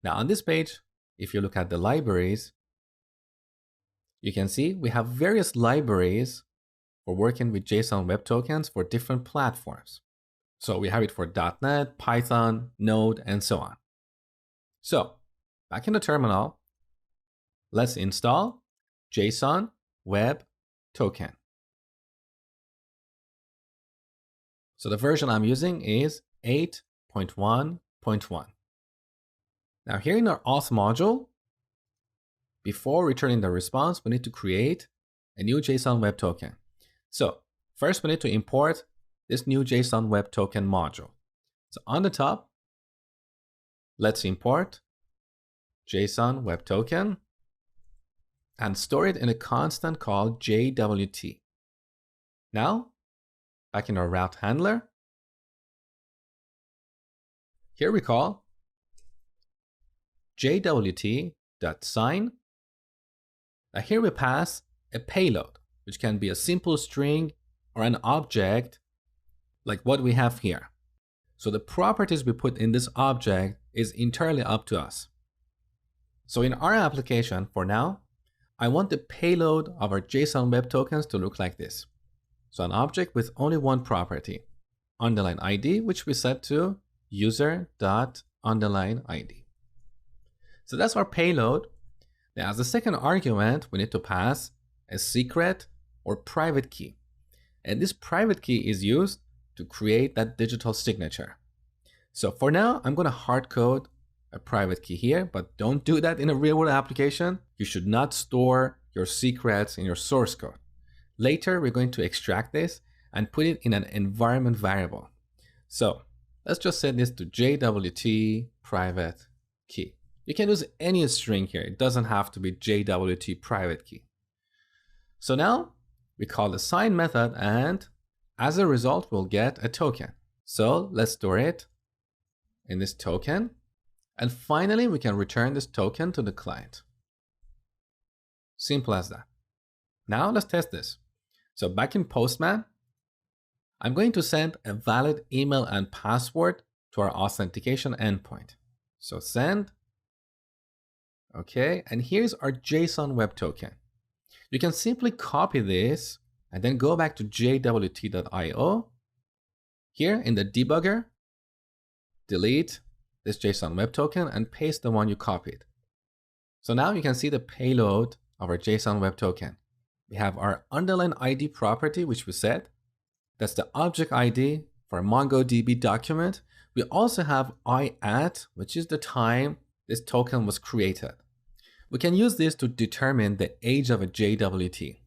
Now on this page, if you look at the libraries, you can see we have various libraries for working with JSON Web Tokens for different platforms. So we have it for .NET, Python, Node, and so on. So back in the terminal, let's install JSON Web Token. So the version I'm using is 8.1.1. Now here in our auth module, before returning the response, we need to create a new JSON Web Token. So first we need to import this new JSON Web Token module. So on the top, let's import JSON Web Token and store it in a constant called JWT. Now, back in our route handler, here we call JWT.sign. Now here we pass a payload, which can be a simple string or an object like what we have here. So the properties we put in this object is entirely up to us. So in our application for now, I want the payload of our JSON Web Tokens to look like this. So an object with only one property, underline ID, which we set to user.underline_ID. So that's our payload. Now as the second argument, we need to pass a secret or private key. And this private key is used to create that digital signature. So for now, I'm going to hard code a private key here, but don't do that in a real world application. You should not store your secrets in your source code. Later, we're going to extract this and put it in an environment variable. So let's just set this to JWT private key. You can use any string here. It doesn't have to be JWT private key. So now we call the sign method, and as a result, we'll get a token. So let's store it in this token. And finally, we can return this token to the client. Simple as that. Now let's test this. So back in Postman, I'm going to send a valid email and password to our authentication endpoint. So send. Okay, and here's our JSON Web Token. You can simply copy this and then go back to jwt.io. Here in the debugger, delete this JSON Web Token and paste the one you copied. So now you can see the payload of our JSON Web Token. We have our underline ID property, which we set. That's the object ID for a MongoDB document. We also have I@, which is the time this token was created. We can use this to determine the age of a JWT.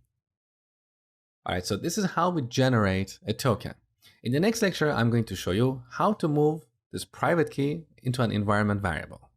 All right, so this is how we generate a token. In the next lecture, I'm going to show you how to move this private key into an environment variable.